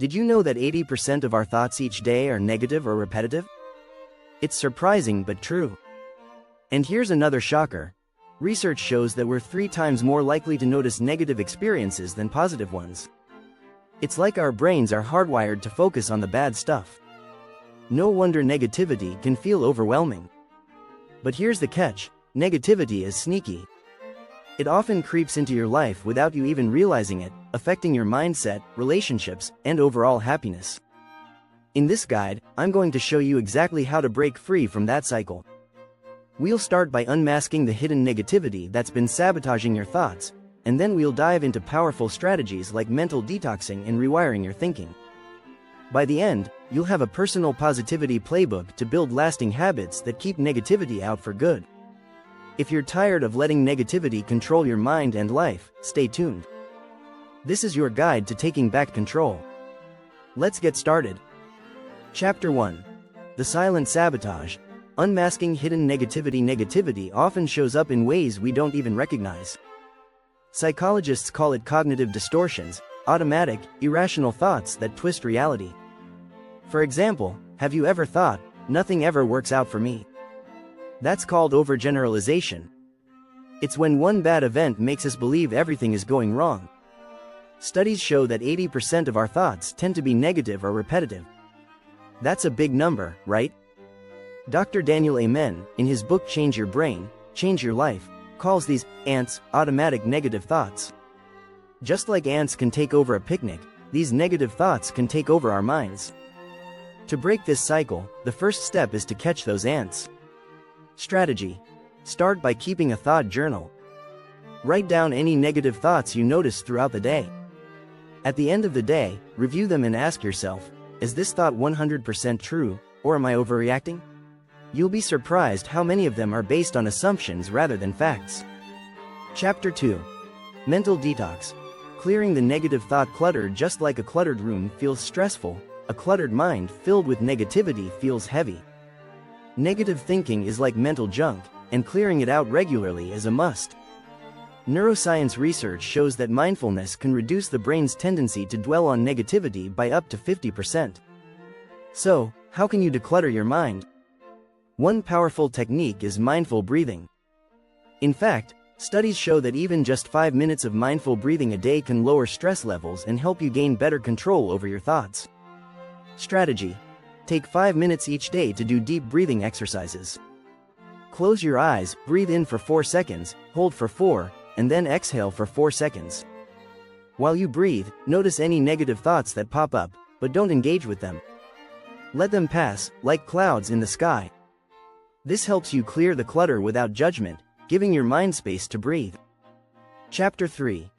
Did you know that 80% of our thoughts each day are negative or repetitive? It's surprising but true. And here's another shocker. Research shows that we're 3 times more likely to notice negative experiences than positive ones. It's like our brains are hardwired to focus on the bad stuff. No wonder negativity can feel overwhelming. But here's the catch: negativity is sneaky. It often creeps into your life without you even realizing it, affecting your mindset, relationships, and overall happiness. In this guide, I'm going to show you exactly how to break free from that cycle. We'll start by unmasking the hidden negativity that's been sabotaging your thoughts, and then we'll dive into powerful strategies like mental detoxing and rewiring your thinking. By the end, you'll have a personal positivity playbook to build lasting habits that keep negativity out for good. If you're tired of letting negativity control your mind and life, stay tuned. This is your guide to taking back control. Let's get started. Chapter 1. The Silent Sabotage. Unmasking hidden negativity. Negativity often shows up in ways we don't even recognize. Psychologists call it cognitive distortions, automatic, irrational thoughts that twist reality. For example, have you ever thought, "Nothing ever works out for me"? That's called overgeneralization. It's when one bad event makes us believe everything is going wrong. Studies show that 80% of our thoughts tend to be negative or repetitive. That's a big number, right? Dr. Daniel Amen, in his book Change Your Brain, Change Your Life, calls these ants automatic negative thoughts. Just like ants can take over a picnic, these negative thoughts can take over our minds. To break this cycle, the first step is to catch those ants. Strategy. Start by keeping a thought journal. Write down any negative thoughts you notice throughout the day. At the end of the day, review them and ask yourself, is this thought 100% true, or am I overreacting? You'll be surprised how many of them are based on assumptions rather than facts. Chapter 2. Mental Detox. Clearing the negative thought clutter. Just like a cluttered room feels stressful, a cluttered mind filled with negativity feels heavy. Negative thinking is like mental junk, and clearing it out regularly is a must. Neuroscience research shows that mindfulness can reduce the brain's tendency to dwell on negativity by up to 50%. So, how can you declutter your mind? One powerful technique is mindful breathing. In fact, studies show that even just 5 minutes of mindful breathing a day can lower stress levels and help you gain better control over your thoughts. Strategy. Take 5 minutes each day to do deep breathing exercises. Close your eyes, breathe in for 4 seconds, hold for 4, and then exhale for 4 seconds. While you breathe, notice any negative thoughts that pop up, but don't engage with them. Let them pass, like clouds in the sky. This helps you clear the clutter without judgment, giving your mind space to breathe. Chapter 3.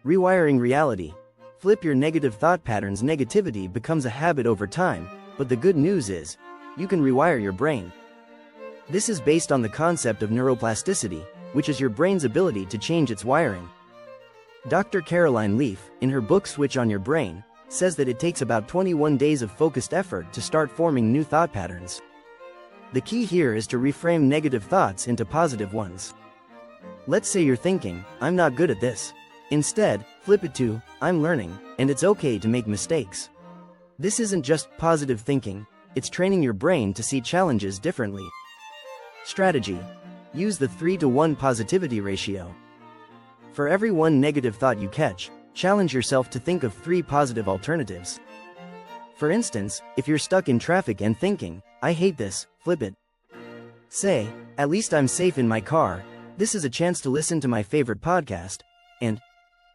Rewiring reality. Flip your negative thought patterns. Negativity becomes a habit over time, but the good news is, you can rewire your brain. This is based on the concept of neuroplasticity, which is your brain's ability to change its wiring. Dr. Caroline Leaf, in her book Switch on Your Brain, says that it takes about 21 days of focused effort to start forming new thought patterns. The key here is to reframe negative thoughts into positive ones. Let's say you're thinking, "I'm not good at this." Instead, flip it to, "I'm learning, and it's okay to make mistakes." This isn't just positive thinking, it's training your brain to see challenges differently. Strategy. Use the 3-to-1 positivity ratio. For every one negative thought you catch, challenge yourself to think of 3 positive alternatives. For instance, if you're stuck in traffic and thinking, "I hate this," flip it. Say, "At least I'm safe in my car, this is a chance to listen to my favorite podcast," and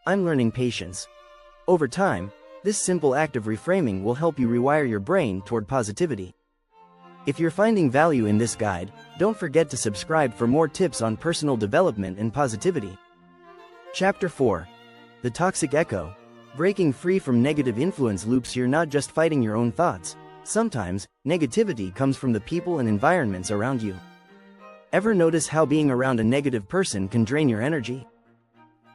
"I'm learning patience." Over time, this simple act of reframing will help you rewire your brain toward positivity. If you're finding value in this guide, don't forget to subscribe for more tips on personal development and positivity. Chapter 4. The Toxic Echo. Breaking free from negative influence loops. You're not just fighting your own thoughts. Sometimes, negativity comes from the people and environments around you. Ever notice how being around a negative person can drain your energy?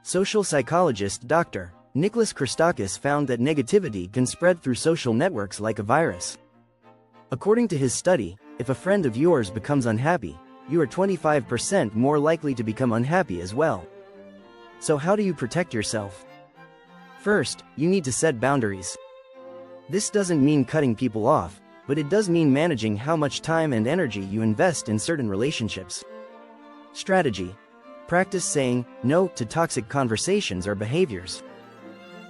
Social psychologist Dr. Nicholas Christakis found that negativity can spread through social networks like a virus. According to his study, if a friend of yours becomes unhappy, you are 25% more likely to become unhappy as well. So how do you protect yourself? First, you need to set boundaries. This doesn't mean cutting people off, but it does mean managing how much time and energy you invest in certain relationships. Strategy. Practice saying no to toxic conversations or behaviors.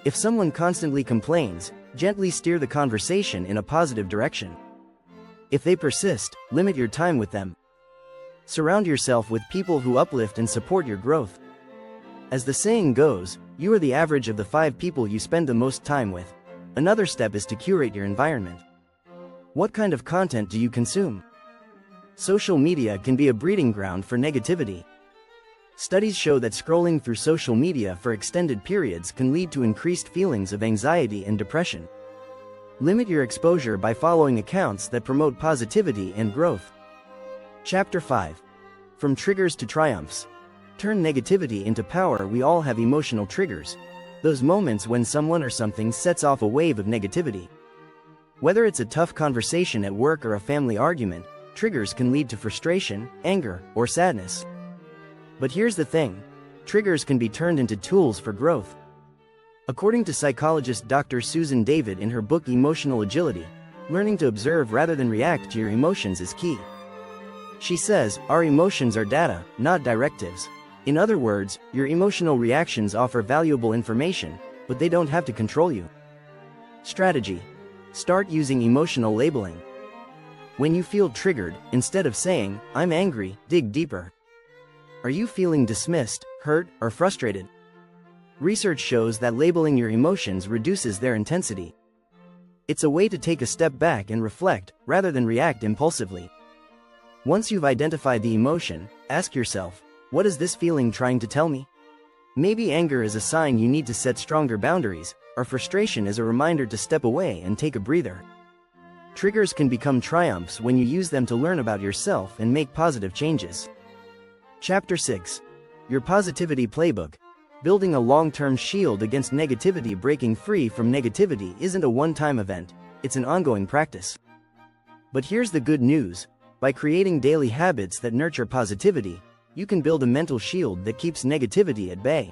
If someone constantly complains, gently steer the conversation in a positive direction. If they persist, limit your time with them. Surround yourself with people who uplift and support your growth. As the saying goes, you are the average of the 5 people you spend the most time with. Another step is to curate your environment. What kind of content do you consume? Social media can be a breeding ground for negativity. Studies show that scrolling through social media for extended periods can lead to increased feelings of anxiety and depression. Limit your exposure by following accounts that promote positivity and growth. Chapter 5. From Triggers to Triumphs. Turn negativity into power. We all have emotional triggers, those moments when someone or something sets off a wave of negativity. Whether it's a tough conversation at work or a family argument, triggers can lead to frustration, anger, or sadness. But here's the thing: triggers can be turned into tools for growth. According to psychologist Dr. Susan David in her book Emotional Agility, learning to observe rather than react to your emotions is key. She says, our emotions are data, not directives. In other words, your emotional reactions offer valuable information, but they don't have to control you. Strategy. Start using emotional labeling. When you feel triggered, instead of saying, I'm angry, dig deeper. Are you feeling dismissed, hurt, or frustrated? Research shows that labeling your emotions reduces their intensity. It's a way to take a step back and reflect, rather than react impulsively. Once you've identified the emotion, ask yourself, what is this feeling trying to tell me? Maybe anger is a sign you need to set stronger boundaries, or frustration is a reminder to step away and take a breather. Triggers can become triumphs when you use them to learn about yourself and make positive changes. Chapter 6. Your Positivity Playbook. Building a long-term shield against negativity. Breaking free from negativity isn't a one-time event, it's an ongoing practice. But here's the good news: by creating daily habits that nurture positivity, you can build a mental shield that keeps negativity at bay.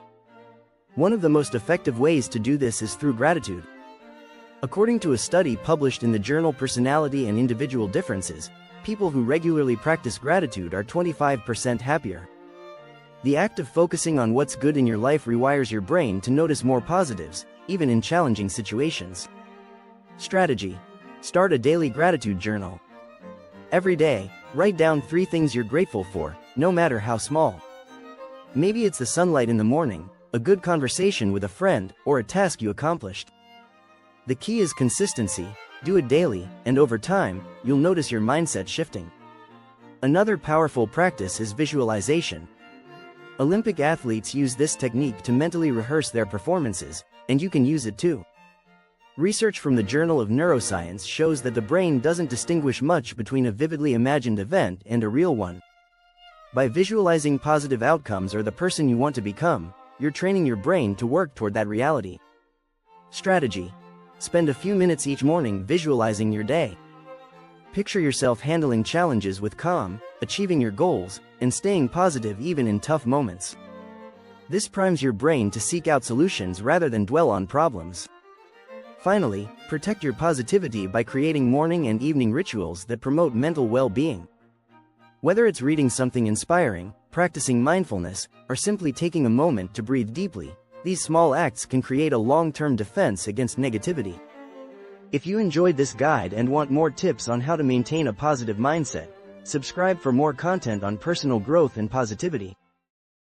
One of the most effective ways to do this is through gratitude. According to a study published in the journal Personality and Individual Differences, people who regularly practice gratitude are 25% happier. The act of focusing on what's good in your life rewires your brain to notice more positives, even in challenging situations. Strategy. Start a daily gratitude journal. Every day, write down 3 things you're grateful for, no matter how small. Maybe it's the sunlight in the morning, a good conversation with a friend, or a task you accomplished. The key is consistency. Do it daily, and over time, you'll notice your mindset shifting. Another powerful practice is visualization. Olympic athletes use this technique to mentally rehearse their performances, and you can use it too. Research from the Journal of Neuroscience shows that the brain doesn't distinguish much between a vividly imagined event and a real one. By visualizing positive outcomes or the person you want to become, you're training your brain to work toward that reality. Strategy. Spend a few minutes each morning visualizing your day. Picture yourself handling challenges with calm, achieving your goals, and staying positive even in tough moments. This primes your brain to seek out solutions rather than dwell on problems. Finally, protect your positivity by creating morning and evening rituals that promote mental well-being. Whether it's reading something inspiring, practicing mindfulness, or simply taking a moment to breathe deeply, these small acts can create a long-term defense against negativity. If you enjoyed this guide and want more tips on how to maintain a positive mindset, subscribe for more content on personal growth and positivity.